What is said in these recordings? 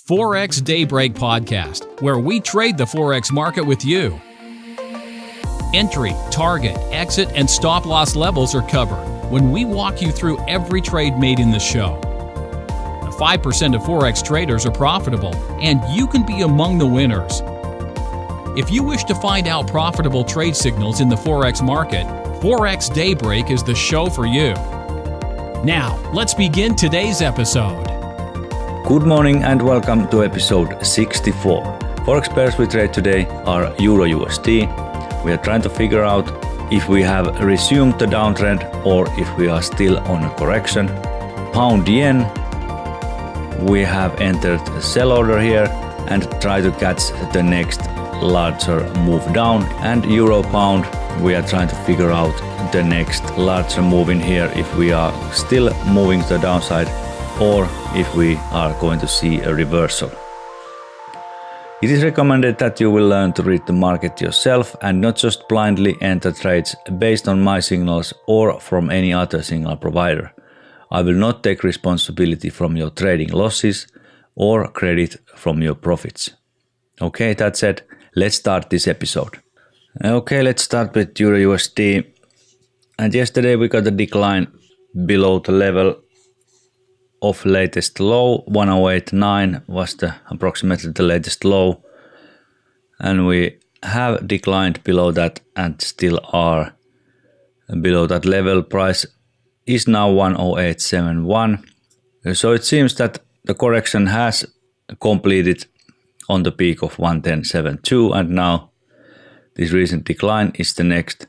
Forex Daybreak podcast, where we trade the Forex market with you. Entry, target, exit, and stop loss levels are covered when we walk you through every trade made in the show. 5% of Forex traders are profitable, and you can be among the winners. If you wish to find out profitable trade signals in the Forex market, Forex Daybreak is the show for you. Now, let's begin today's episode. Good morning and welcome to episode 64. Forex pairs we trade today are EURUSD. We are trying to figure out if we have resumed the downtrend or if we are still on a correction. Pound yen, we have entered a sell order here and try to catch the next larger move down. And euro pound, we are trying to figure out the next larger move in here, if we are still moving to the downside or if we are going to see a reversal. It is recommended that you will learn to read the market yourself and not just blindly enter trades based on my signals or from any other signal provider. I will not take responsibility from your trading losses or credit from your profits. Okay, that said, let's start this episode. Okay, let's start with EURUSD. And yesterday we got a decline below the level of latest low. 108.9 was approximately the latest low, and we have declined below that and still are below that level. Price is now 108.71. So it seems that the correction has completed on the peak of 110.72, and now this recent decline is the next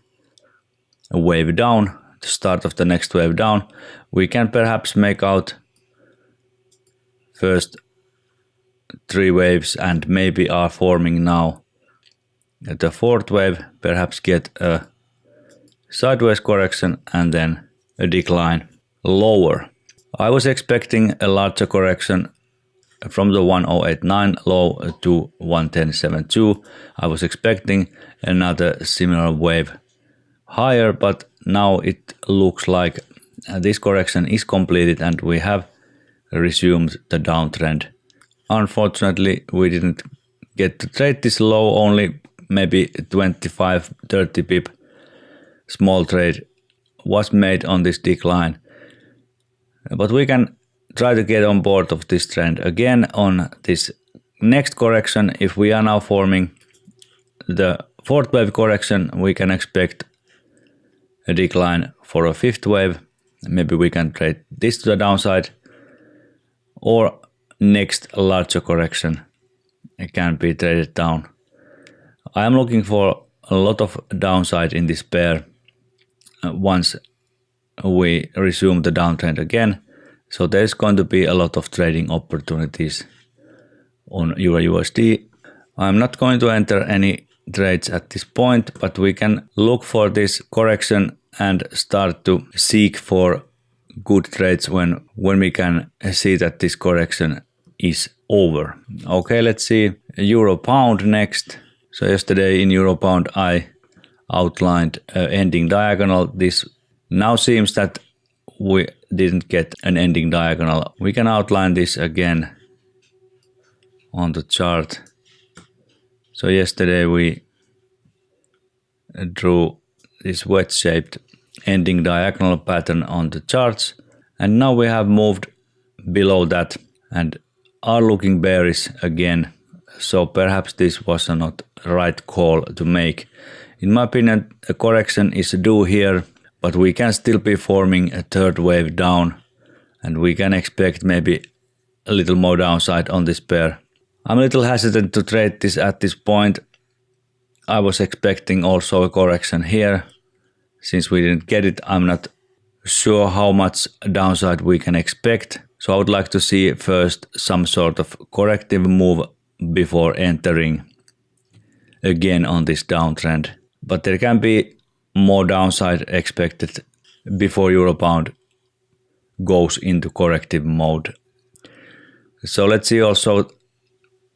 wave down, the start of the next wave down. We can perhaps make out first three waves and maybe are forming now the fourth wave, perhaps get a sideways correction and then a decline lower. I was expecting a larger correction from the 108.9 low to 110.72. I was expecting another similar wave higher, but now it looks like this correction is completed and we have resumed the downtrend. Unfortunately, we didn't get to trade this low, only maybe 25-30 pip small trade was made on this decline. But we can try to get on board of this trend again on this next correction. If we are now forming the fourth wave correction, we can expect a decline for a fifth wave. Maybe we can trade this to the downside, or next larger correction can be traded down. I am looking for a lot of downside in this pair once we resume the downtrend again. So there's going to be a lot of trading opportunities on EURUSD. I'm not going to enter any trades at this point, but we can look for this correction and start to seek for good trades when we can see that this correction is over. Okay, let's see euro pound next. So yesterday in euro pound I outlined ending diagonal. This now seems that we didn't get an ending diagonal. We can outline this again on the chart. So yesterday we drew this wedge-shaped ending diagonal pattern on the charts, and now we have moved below that and are looking bearish again. So perhaps this was not the right call to make. In my opinion, a correction is due here, but we can still be forming a third wave down, and we can expect maybe a little more downside on this pair. I'm a little hesitant to trade this at this point. I was expecting also a correction here. Since we didn't get it, I'm not sure how much downside we can expect. So I would like to see first some sort of corrective move before entering again on this downtrend. But there can be more downside expected before euro pound goes into corrective mode. So let's see also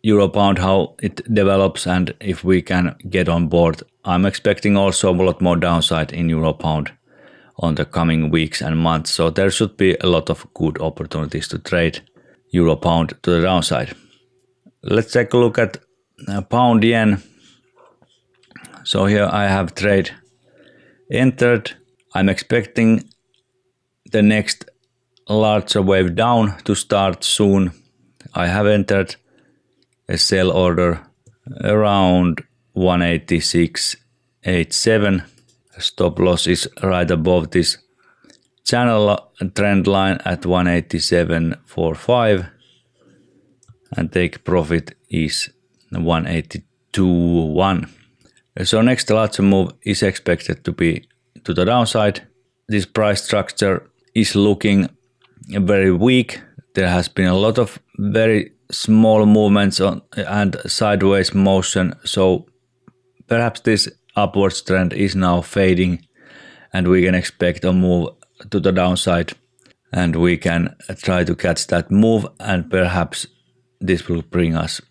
euro pound how it develops and if we can get on board. I'm expecting also a lot more downside in euro pound on the coming weeks and months, so there should be a lot of good opportunities to trade euro pound to the downside. Let's take a look at pound yen. So here I have trade entered. I'm expecting the next larger wave down to start soon. I have entered a sell order around 186.87. Stop loss is right above this channel trend line at 187.45 and take profit is 182.1. So next larger move is expected to be to the downside. This price structure is looking very weak. There has been a lot of very small movements and sideways motion, so perhaps this upwards trend is now fading and we can expect a move to the downside, and we can try to catch that move, and perhaps this will bring us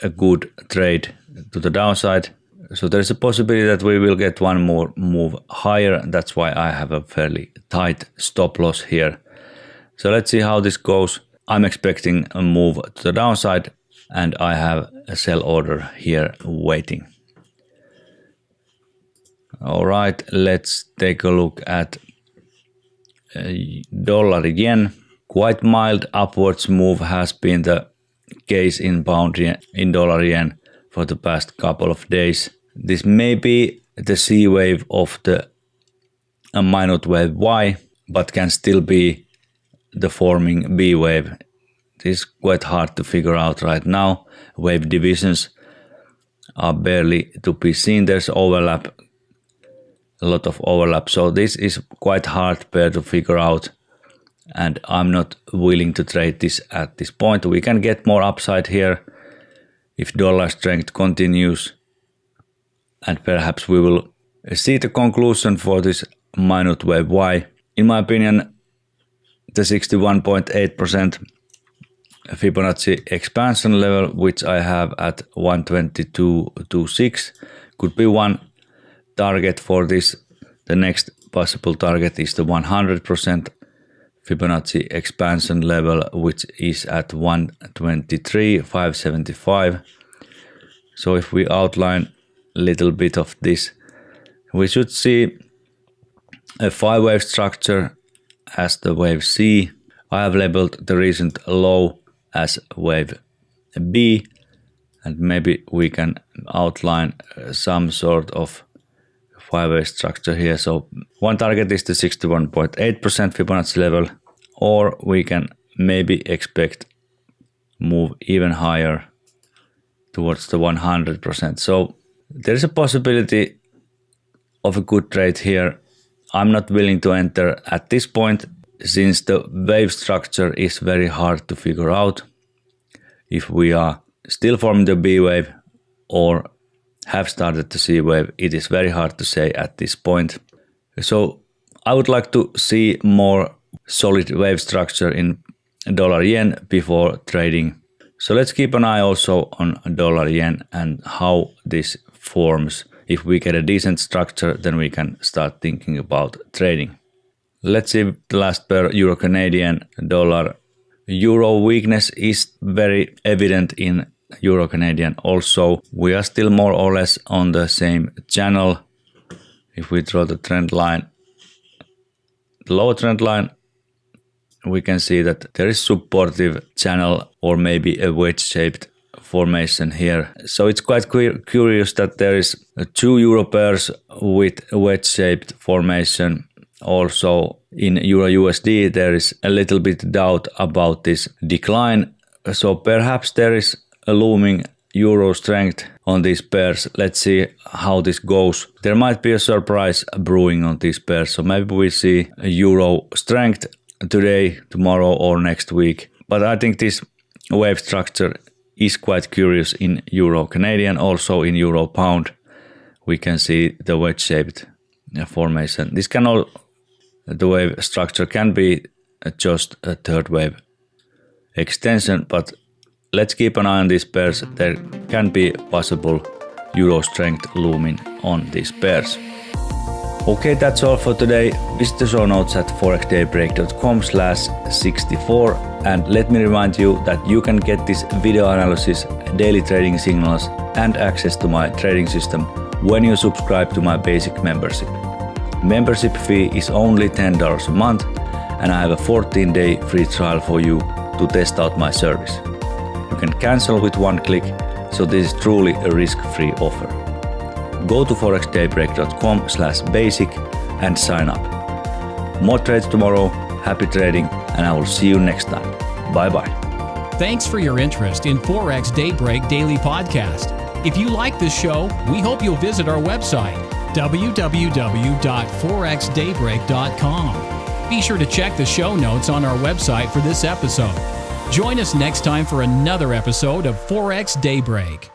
a good trade to the downside. So there's a possibility that we will get one more move higher. That's why I have a fairly tight stop loss here. So let's see how this goes. I'm expecting a move to the downside and I have a sell order here waiting. All right, let's take a look at dollar yen. Quite mild upwards move has been the case in pound yen, in dollar yen for the past couple of days. This may be the C wave of the minute wave Y, but can still be the forming B wave. It is quite hard to figure out right now. Wave divisions are barely to be seen. There's overlap, a lot of overlap. So this is quite hard pair to figure out, and I'm not willing to trade this at this point. We can get more upside here if dollar strength continues, and perhaps we will see the conclusion for this minute wave Y. In my opinion, the 61.8% Fibonacci expansion level, which I have at 122.26, could be one target for this. The next possible target is the 100% Fibonacci expansion level, which is at 123.575. So if we outline a little bit of this, we should see a 5-wave structure as the wave C. I have labeled the recent low as wave B, and maybe we can outline some sort of 5-wave structure here. So one target is the 61.8% Fibonacci level, or we can maybe expect move even higher towards the 100%. So there's a possibility of a good trade here. I'm not willing to enter at this point, since the wave structure is very hard to figure out. If we are still forming the B wave or have started the C wave, it is very hard to say at this point. So I would like to see more solid wave structure in dollar yen before trading. So let's keep an eye also on dollar yen and how this forms. If we get a decent structure, then we can start thinking about trading. Let's see the last pair, Euro Canadian dollar. Euro weakness is very evident in Euro Canadian also. We are still more or less on the same channel. If we draw the trend line, the lower trend line, we can see that there is supportive channel or maybe a wedge-shaped formation here. So it's quite curious that there is 2 euro pairs with a wedge-shaped formation. Also in Euro USD there is a little bit doubt about this decline. So perhaps there is a looming euro strength on these pairs. Let's see how this goes. There might be a surprise brewing on these pairs. So maybe we see a euro strength today, tomorrow or next week. But I think this wave structure is quite curious in Euro Canadian, also in Euro Pound. We can see the wedge-shaped formation. This can all, the wave structure can be just a third wave extension, but let's keep an eye on these pairs. There can be possible euro strength looming on these pairs. Okay, that's all for today. Visit the show notes at forexdaybreak.com/64 And let me remind you that you can get this video analysis, daily trading signals, and access to my trading system when you subscribe to my basic membership. Membership fee is only $10 a month, and I have a 14-day free trial for you to test out my service. You can cancel with one click, so this is truly a risk-free offer. Go to ForexDayBreak.com/basic and sign up. More trades tomorrow, happy trading, and I will see you next time. Bye-bye. Thanks for your interest in Forex Daybreak Daily Podcast. If you like this show, we hope you'll visit our website, www.ForexDaybreak.com. Be sure to check the show notes on our website for this episode. Join us next time for another episode of Forex Daybreak.